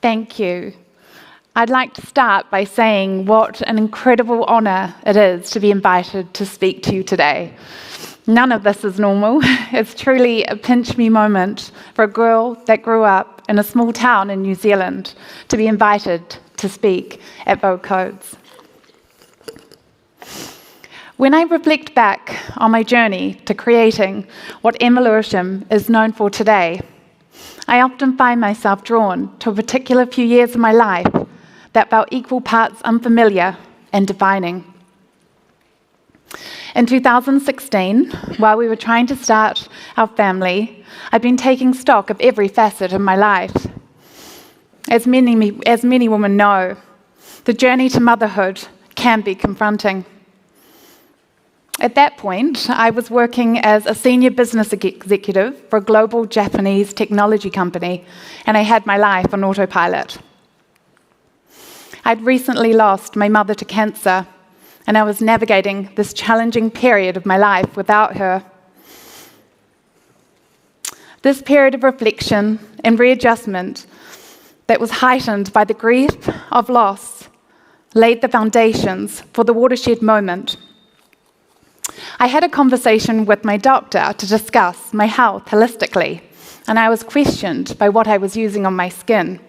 Thank you. I'd like to start by saying what an incredible honour it is to be invited to speak to you today. None of this is normal. It's truly a pinch-me moment for a girl that grew up in a small town in New Zealand to be invited to speak at Vogue Codes. When I reflect back on my journey to creating what Emma Lewisham is known for today, I often find myself drawn to a particular few years of my life that felt equal parts unfamiliar and defining. In 2016, while we were trying to start our family, I'd been taking stock of every facet of my life. As many women know, the journey to motherhood can be confronting. At that point, I was working as a senior business executive for a global Japanese technology company, and I had my life on autopilot. I'd recently lost my mother to cancer, and I was navigating this challenging period of my life without her. This period of reflection and readjustment that was heightened by the grief of loss laid the foundations for the watershed moment. I had a conversation with my doctor to discuss my health holistically, and I was questioned by what I was using on my skin.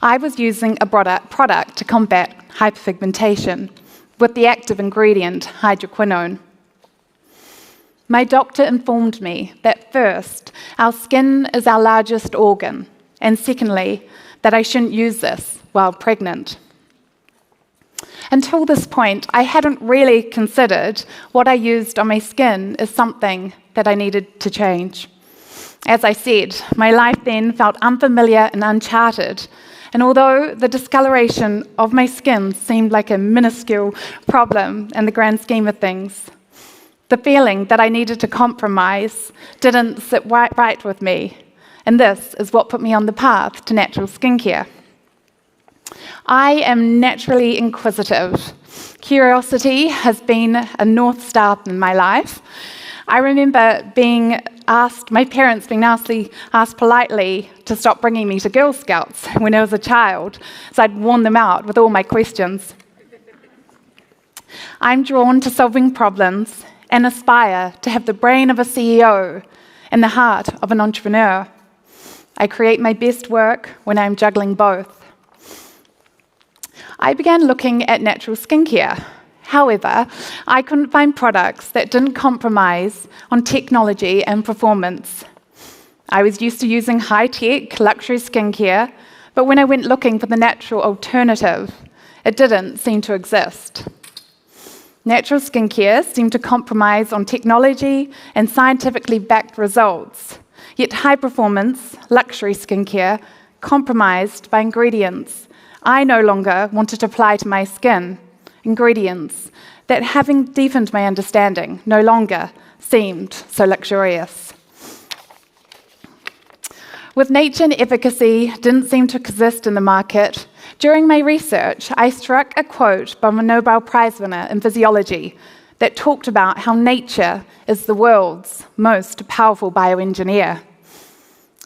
I was using a product to combat hyperpigmentation with the active ingredient hydroquinone. My doctor informed me that first, our skin is our largest organ, and secondly, that I shouldn't use this while pregnant. Until this point, I hadn't really considered what I used on my skin as something that I needed to change. As I said, my life then felt unfamiliar and uncharted, and although the discoloration of my skin seemed like a minuscule problem in the grand scheme of things, the feeling that I needed to compromise didn't sit right with me, and this is what put me on the path to natural skincare. I am naturally inquisitive. Curiosity has been a North Star in my life. I remember my parents being asked politely to stop bringing me to Girl Scouts when I was a child, so I'd warn them out with all my questions. I'm drawn to solving problems and aspire to have the brain of a CEO and the heart of an entrepreneur. I create my best work when I'm juggling both. I began looking at natural skincare. However, I couldn't find products that didn't compromise on technology and performance. I was used to using high-tech, luxury skincare, but when I went looking for the natural alternative, it didn't seem to exist. Natural skincare seemed to compromise on technology and scientifically backed results, yet high-performance, luxury skincare compromised by ingredients I no longer wanted to apply to my skin, ingredients that, having deepened my understanding, no longer seemed so luxurious. With nature and efficacy didn't seem to exist in the market, during my research, I struck a quote from a Nobel Prize winner in physiology that talked about how nature is the world's most powerful bioengineer.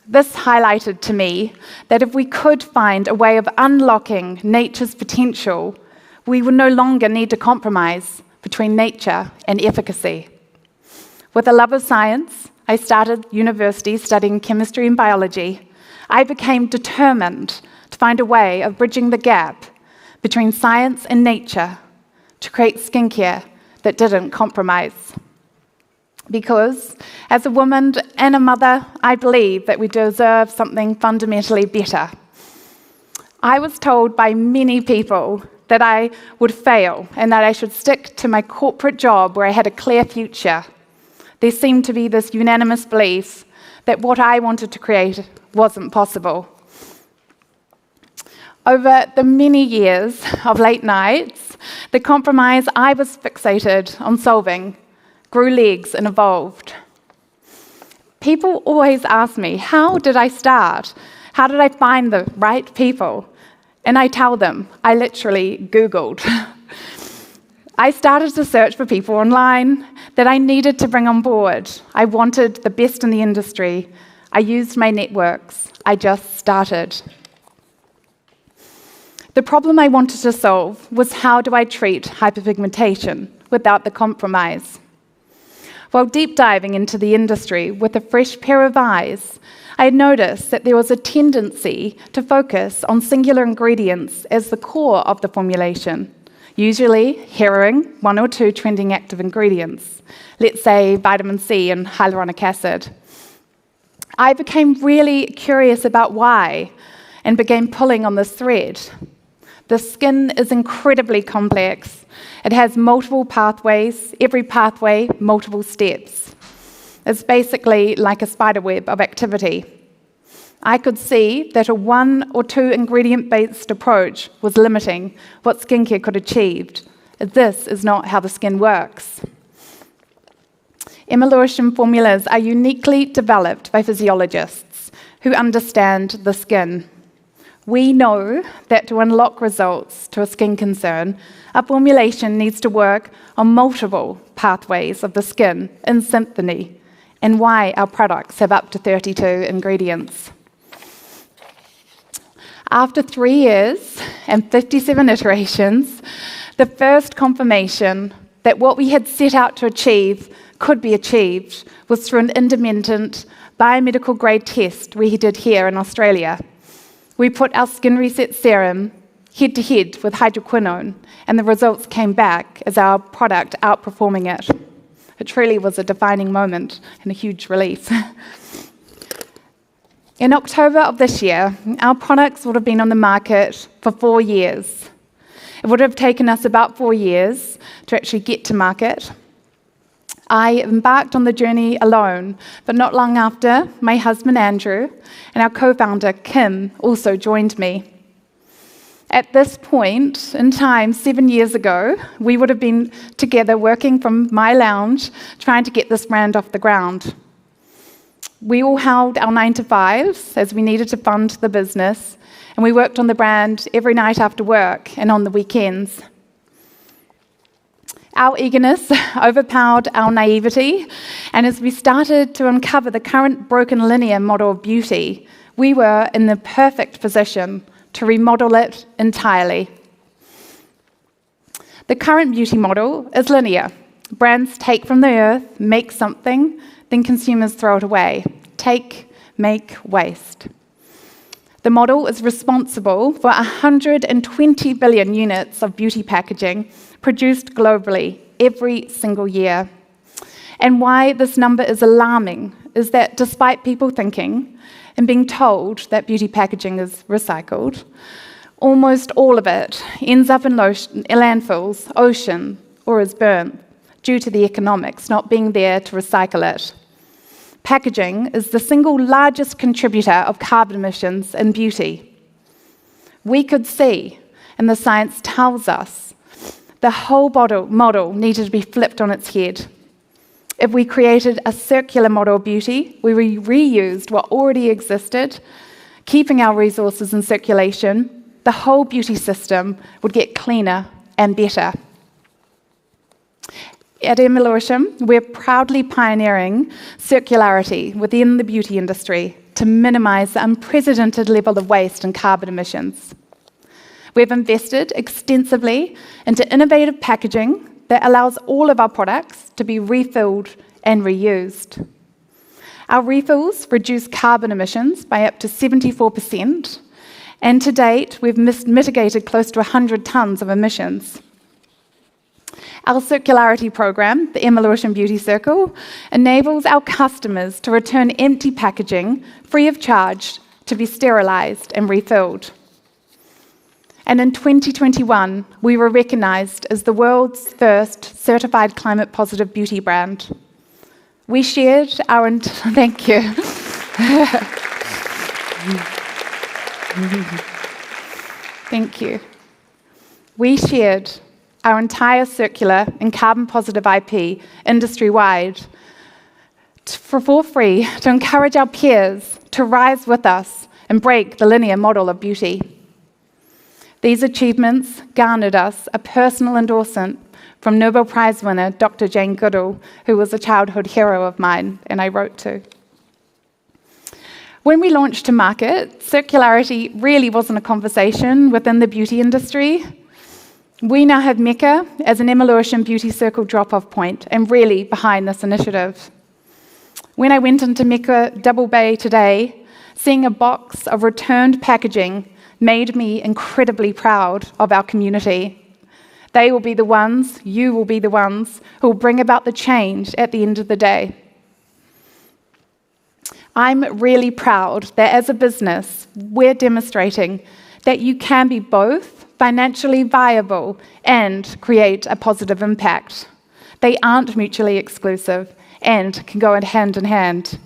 This highlighted to me that if we could find a way of unlocking nature's potential, we would no longer need to compromise between nature and efficacy. With a love of science, I started university studying chemistry and biology. I became determined to find a way of bridging the gap between science and nature to create skincare that didn't compromise. Because as a woman and a mother, I believe that we deserve something fundamentally better. I was told by many people that I would fail and that I should stick to my corporate job where I had a clear future. There seemed to be this unanimous belief that what I wanted to create wasn't possible. Over the many years of late nights, the compromise I was fixated on solving grew legs and evolved. People always ask me, how did I start? How did I find the right people? And I tell them, I literally Googled. I started to search for people online that I needed to bring on board. I wanted the best in the industry. I used my networks. I just started. The problem I wanted to solve was, how do I treat hyperpigmentation without the compromise? While deep diving into the industry with a fresh pair of eyes, I noticed that there was a tendency to focus on singular ingredients as the core of the formulation, usually heroing one or two trending active ingredients, let's say vitamin C and hyaluronic acid. I became really curious about why and began pulling on this thread. The skin is incredibly complex. It has multiple pathways, every pathway, multiple steps. It's basically like a spider web of activity. I could see that a one or two ingredient-based approach was limiting what skincare could achieve. This is not how the skin works. Emma Lewisham formulas are uniquely developed by physiologists who understand the skin. We know that to unlock results to a skin concern, a formulation needs to work on multiple pathways of the skin in symphony, and why our products have up to 32 ingredients. After 3 years and 57 iterations, the first confirmation that what we had set out to achieve could be achieved was through an independent biomedical grade test we did here in Australia. We put our Skin Reset serum head-to-head with hydroquinone, and the results came back as our product outperforming it. It truly was a defining moment and a huge relief. In October of this year, our products would have been on the market for 4 years. It would have taken us about 4 years to actually get to market. I embarked on the journey alone, but not long after, my husband Andrew and our co-founder Kim also joined me. At this point in time, 7 years ago, we would have been together working from my lounge, trying to get this brand off the ground. We all held our 9-to-5s as we needed to fund the business, and we worked on the brand every night after work and on the weekends. Our eagerness overpowered our naivety, and as we started to uncover the current broken linear model of beauty, we were in the perfect position to remodel it entirely. The current beauty model is linear. Brands take from the earth, make something, then consumers throw it away. Take, make, waste. The model is responsible for 120 billion units of beauty packaging produced globally every single year. And why this number is alarming is that despite people thinking and being told that beauty packaging is recycled, almost all of it ends up in landfills, ocean, or is burnt due to the economics not being there to recycle it. Packaging is the single largest contributor of carbon emissions in beauty. We could see, and the science tells us, the whole model needed to be flipped on its head. If we created a circular model of beauty, we reused what already existed, keeping our resources in circulation, the whole beauty system would get cleaner and better. At Emma Lewisham, we're proudly pioneering circularity within the beauty industry to minimise the unprecedented level of waste and carbon emissions. We've invested extensively into innovative packaging that allows all of our products to be refilled and reused. Our refills reduce carbon emissions by up to 74%, and to date, we've mitigated close to 100 tonnes of emissions. Our circularity program, the Emma Lewisham Beauty Circle, enables our customers to return empty packaging free of charge to be sterilised and refilled. And in 2021, we were recognised as the world's first certified climate-positive beauty brand. We shared our... Thank you. Thank you. We shared our entire circular and carbon-positive IP industry-wide for free to encourage our peers to rise with us and break the linear model of beauty. These achievements garnered us a personal endorsement from Nobel Prize winner Dr. Jane Goodall, who was a childhood hero of mine, and I wrote to. When we launched to market, circularity really wasn't a conversation within the beauty industry. We now have Mecca as an Emma Lewisham Beauty Circle drop-off point and really behind this initiative. When I went into Mecca Double Bay today, seeing a box of returned packaging made me incredibly proud of our community. They will be the ones, you will be the ones, who will bring about the change at the end of the day. I'm really proud that as a business, we're demonstrating that you can be both financially viable and create a positive impact. They aren't mutually exclusive and can go hand in hand.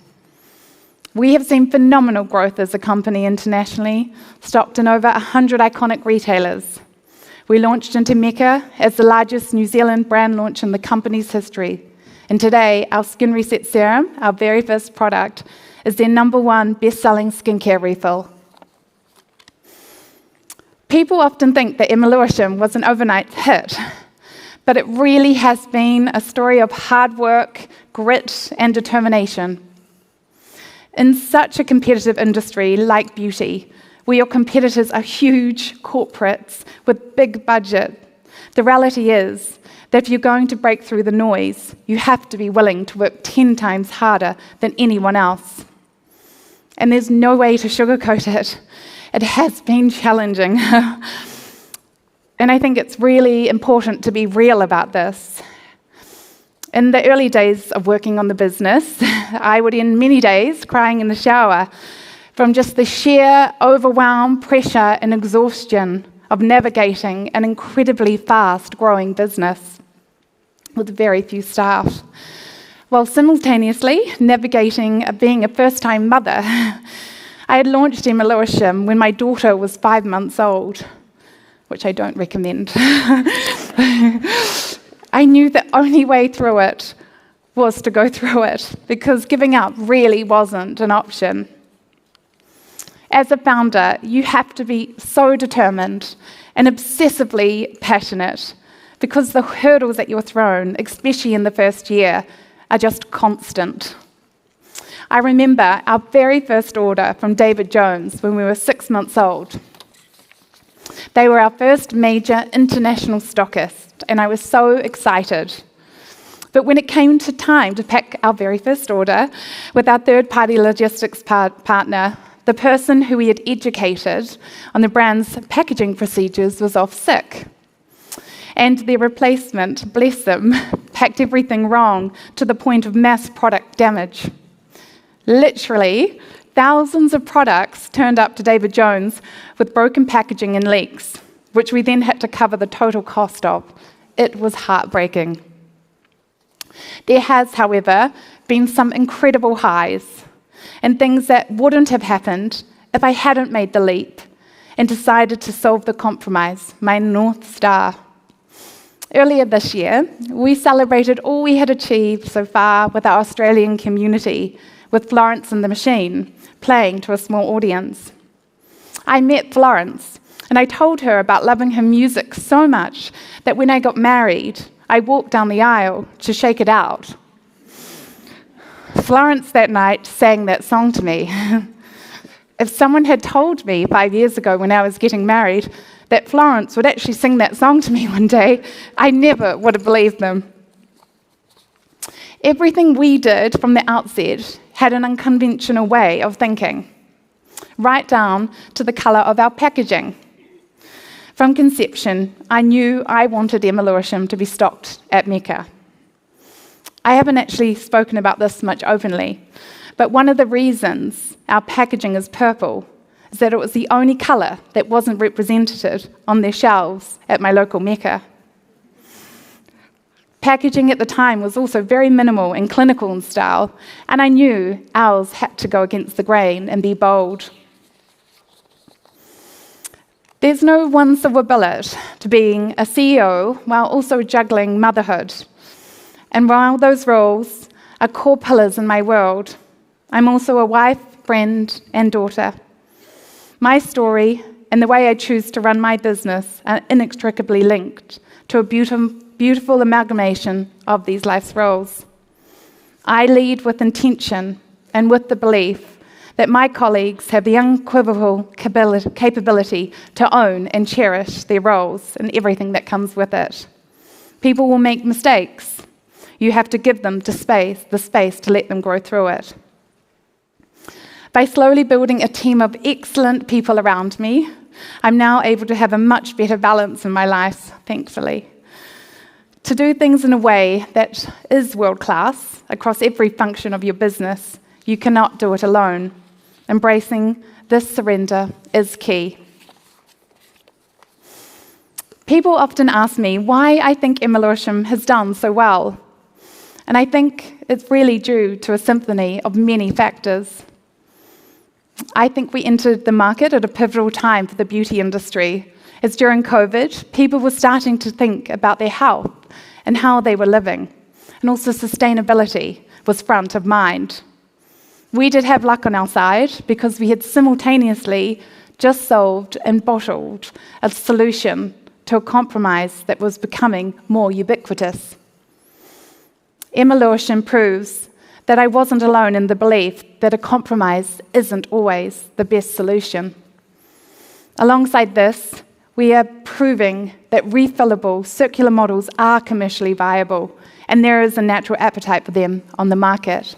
We have seen phenomenal growth as a company internationally, stocked in over 100 iconic retailers. We launched into Mecca as the largest New Zealand brand launch in the company's history. And today, our Skin Reset Serum, our very first product, is their #1 best-selling skincare refill. People often think that Emma Lewisham was an overnight hit, but it really has been a story of hard work, grit, and determination. In such a competitive industry like beauty, where your competitors are huge corporates with big budget, the reality is that if you're going to break through the noise, you have to be willing to work 10 times harder than anyone else. And there's no way to sugarcoat it. It has been challenging. And I think it's really important to be real about this. In the early days of working on the business, I would end many days crying in the shower from just the sheer overwhelm, pressure, and exhaustion of navigating an incredibly fast-growing business with very few staff, while simultaneously navigating being a first-time mother. I had launched Emma Lewisham when my daughter was 5 months old, which I don't recommend. I knew the only way through it was to go through it, because giving up really wasn't an option. As a founder, you have to be so determined and obsessively passionate, because the hurdles that you're thrown, especially in the first year, are just constant. I remember our very first order from David Jones when we were 6 months old. They were our first major international stockist, and I was so excited. But when it came to time to pack our very first order with our third-party logistics partner, the person who we had educated on the brand's packaging procedures was off sick. And their replacement, bless them, packed everything wrong to the point of mass product damage. Literally, thousands of products turned up to David Jones with broken packaging and leaks, which we then had to cover the total cost of. It was heartbreaking. There has, however, been some incredible highs and things that wouldn't have happened if I hadn't made the leap and decided to solve the compromise, my North Star. Earlier this year, we celebrated all we had achieved so far with our Australian community, with Florence and the Machine playing to a small audience. I met Florence, and I told her about loving her music so much that when I got married, I walked down the aisle to shake it out. Florence that night sang that song to me. If someone had told me 5 years ago when I was getting married that Florence would actually sing that song to me one day, I never would have believed them. Everything we did from the outset had an unconventional way of thinking, right down to the colour of our packaging. From conception, I knew I wanted Emma Lewisham to be stocked at Mecca. I haven't actually spoken about this much openly, but one of the reasons our packaging is purple is that it was the only colour that wasn't represented on their shelves at my local Mecca. Packaging at the time was also very minimal and clinical in style, and I knew ours had to go against the grain and be bold. There's no one silver bullet to being a CEO while also juggling motherhood. And while those roles are core pillars in my world, I'm also a wife, friend, and daughter. My story and the way I choose to run my business are inextricably linked to a beautiful amalgamation of these life's roles. I lead with intention and with the belief that my colleagues have the unequivocal capability to own and cherish their roles and everything that comes with it. People will make mistakes. You have to give them the space to let them grow through it. By slowly building a team of excellent people around me, I'm now able to have a much better balance in my life, thankfully. To do things in a way that is world-class across every function of your business, you cannot do it alone. Embracing this surrender is key. People often ask me why I think Emma Lewisham has done so well. And I think it's really due to a symphony of many factors. I think we entered the market at a pivotal time for the beauty industry, as during COVID, people were starting to think about their health and how they were living, and also sustainability was front of mind. We did have luck on our side because we had simultaneously just solved and bottled a solution to a compromise that was becoming more ubiquitous. Emma Lewisham proves that I wasn't alone in the belief that a compromise isn't always the best solution. Alongside this, we are proving that refillable circular models are commercially viable, and there is a natural appetite for them on the market.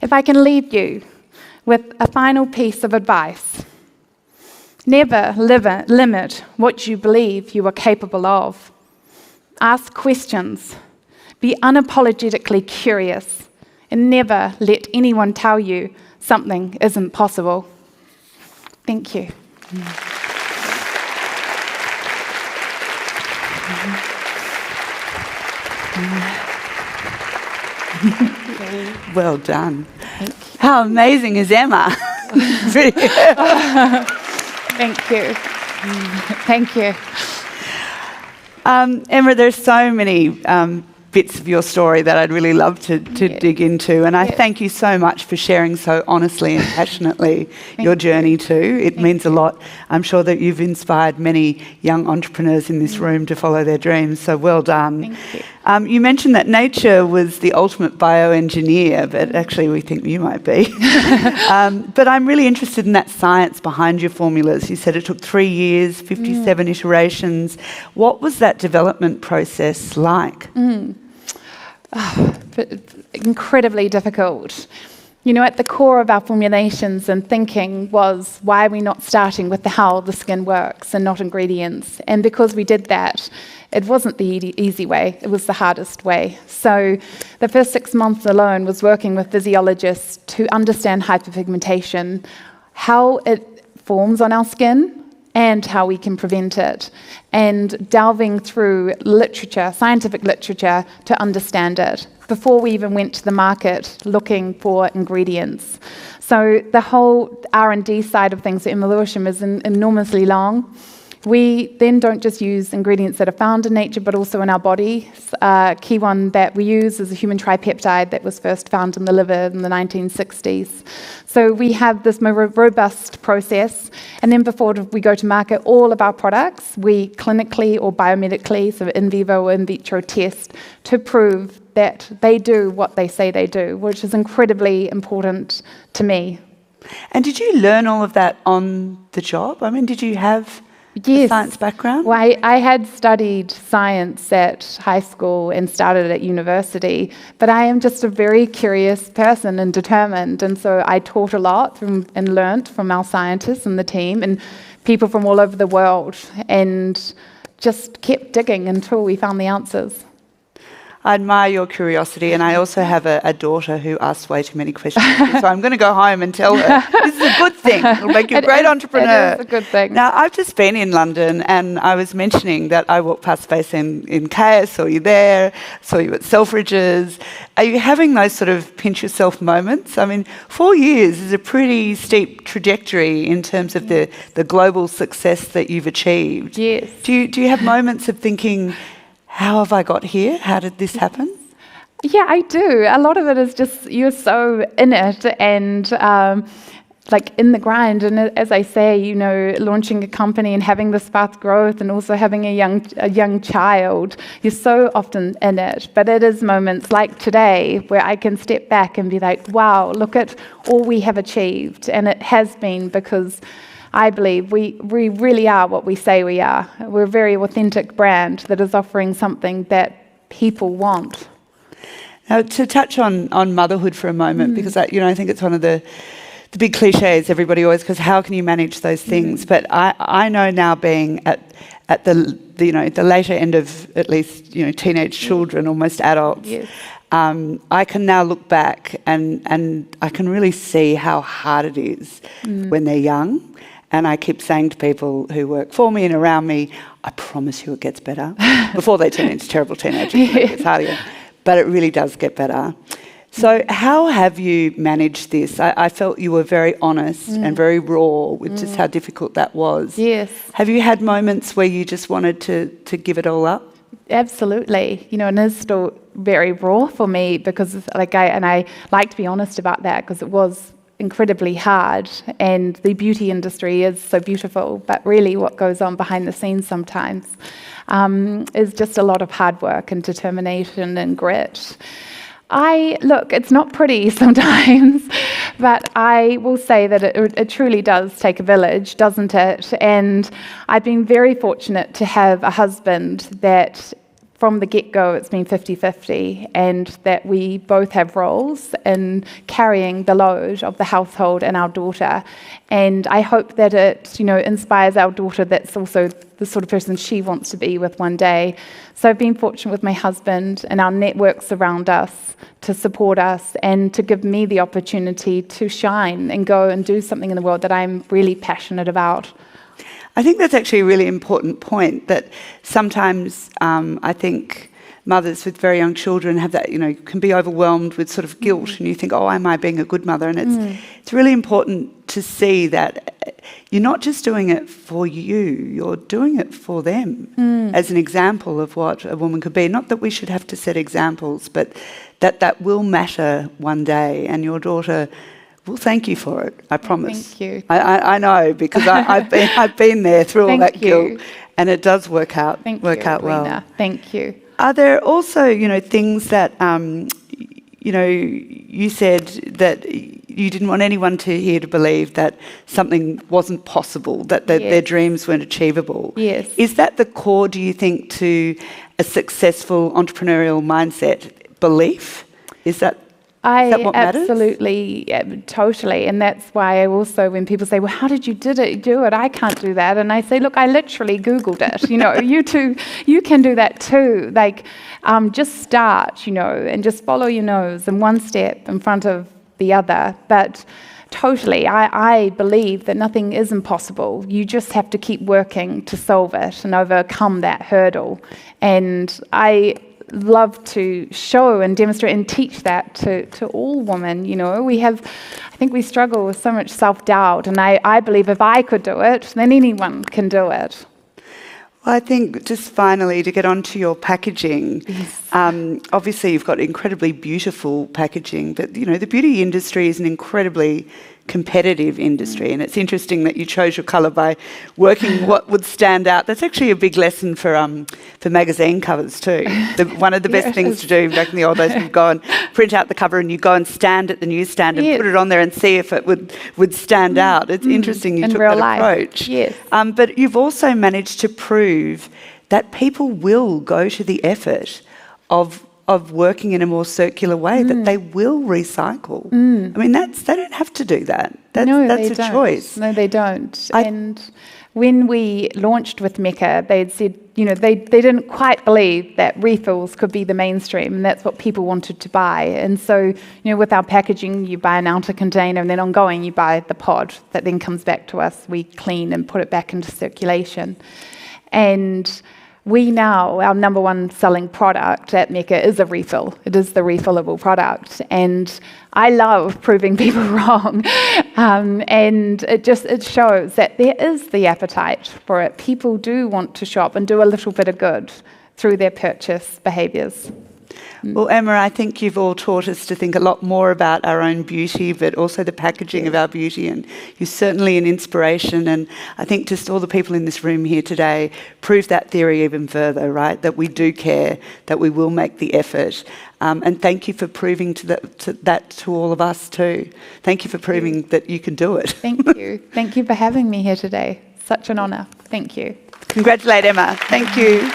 If I can leave you with a final piece of advice, never limit what you believe you are capable of. Ask questions, be unapologetically curious, and never let anyone tell you something isn't possible. Thank you. Well done. How amazing is Emma? Thank you. Thank you. Emma, there's so many bits of your story that I'd really love to dig into, and I thank you so much for sharing so honestly and passionately your journey too. It means a lot. I'm sure that you've inspired many young entrepreneurs in this room to follow their dreams, so well done. Thank you. You mentioned that nature was the ultimate bioengineer, but actually we think you might be. But I'm really interested in that science behind your formulas. You said it took 3 years, 57 iterations. What was that development process like? Incredibly difficult. You know, at the core of our formulations and thinking was, why are we not starting with the how the skin works and not ingredients? And because we did that, it wasn't the easy way, it was the hardest way. So the first 6 months alone was working with physiologists to understand hyperpigmentation, how it forms on our skin, and how we can prevent it, and delving through literature, scientific literature, to understand it, before we even went to the market looking for ingredients. So the whole R&D side of things at Emma Lewisham is enormously long. We then don't just use ingredients that are found in nature, but also in our body. A key one that we use is a human tripeptide that was first found in the liver in the 1960s. So we have this more robust process, and then before we go to market, all of our products, we clinically or biomedically, so in vivo or in vitro test to prove that they do what they say they do, which is incredibly important to me. And did you learn all of that on the job? I mean, did you have a science background? Well, I had studied science at high school and started at university, but I am just a very curious person and determined, and so I taught a lot and learnt from our scientists and the team and people from all over the world, and just kept digging until we found the answers. I admire your curiosity, and I also have a daughter who asks way too many questions. So I'm going to go home and tell her, this is a good thing. It'll make you a great entrepreneur. It is a good thing. Now, I've just been in London, and I was mentioning that I walked past space in Chaos, saw you there, saw you at Selfridges. Are you having those sort of pinch yourself moments? I mean, 4 years is a pretty steep trajectory in terms of the global success that you've achieved. Yes. Do you have moments of thinking, how have I got here? How did this happen? Yeah, I do. A lot of it is just you're so in it, and like in the grind, and as I say, you know, launching a company and having this fast growth and also having a young child, you're so often in it. But it is moments like today where I can step back and be like, wow, look at all we have achieved. And it has been because I believe we really are what we say we are. We're a very authentic brand that is offering something that people want. Now, to touch on motherhood for a moment, because I think it's one of the big cliches everybody always goes, how can you manage those things? But I know now, being at the later end of at least teenage children, almost adults, I can now look back and I can really see how hard it is when they're young. And I keep saying to people who work for me and around me, I promise you it gets better. Before they turn into terrible teenagers, it gets harder. But it really does get better. So how have you managed this? I felt you were very honest and very raw with just how difficult that was. Yes. Have you had moments where you just wanted to give it all up? Absolutely. And it's still very raw for me because I like to be honest about that because it was incredibly hard, and the beauty industry is so beautiful, but really what goes on behind the scenes sometimes is just a lot of hard work and determination and grit. Look, it's not pretty sometimes, but I will say that it truly does take a village, doesn't it? And I've been very fortunate to have a husband that from the get-go it's been 50-50, and that we both have roles in carrying the load of the household and our daughter. And I hope that it, inspires our daughter that's also the sort of person she wants to be with one day. So I've been fortunate with my husband and our networks around us to support us and to give me the opportunity to shine and go and do something in the world that I'm really passionate about. I think that's actually a really important point, that sometimes I think mothers with very young children have that, can be overwhelmed with sort of guilt, and you think, oh, am I being a good mother? And it's really important to see that you're not just doing it for you, you're doing it for them as an example of what a woman could be. Not that we should have to set examples, but that will matter one day, and your daughter will thank you for it, I promise. Thank you. I know, because I've been there through all that guilt, and it does work out well. Thank you. Are there also, things that, you said that you didn't want anyone to hear to believe that something wasn't possible, that their dreams weren't achievable. Yes. Is that the core, do you think, to a successful entrepreneurial mindset, belief? Is that what matters? Absolutely, totally. And that's why I also, when people say, well, how did you do it? I can't do that. And I say, look, I literally Googled it. You can do that too. Just start, and just follow your nose and one step in front of the other. But totally, I believe that nothing is impossible. You just have to keep working to solve it and overcome that hurdle. And I love to show and demonstrate and teach that to all women. I think we struggle with so much self-doubt, and I believe if I could do it, then anyone can do it. Well, I think just finally to get onto your packaging, obviously you've got incredibly beautiful packaging, but the beauty industry is an incredibly competitive industry, and it's interesting that you chose your colour by working what would stand out. That's actually a big lesson for magazine covers too. One of the best things to do back in the old days would go and print out the cover, and you go and stand at the newsstand and put it on there and see if it would stand out. It's interesting you took that approach. Yes. But you've also managed to prove that people will go to the effort of working in a more circular way, that they will recycle. I mean, they don't have to do that. That's a choice. No, they don't. And when we launched with Mecca, they'd said, they didn't quite believe that refills could be the mainstream, and that's what people wanted to buy. And so, with our packaging, you buy an outer container, and then ongoing, you buy the pod that then comes back to us. We clean and put it back into circulation. And we now, our number one selling product at Mecca is a refill. It is the refillable product. And I love proving people wrong. And it shows that there is the appetite for it. People do want to shop and do a little bit of good through their purchase behaviours. Well, Emma, I think you've all taught us to think a lot more about our own beauty, but also the packaging of our beauty, and you're certainly an inspiration. And I think just all the people in this room here today prove that theory even further, right? That we do care, that we will make the effort. And thank you for proving that to all of us too. Thank you for proving that you can do it. Thank you. Thank you for having me here today. Such an honour. Thank you. Congratulate Emma. Thank you.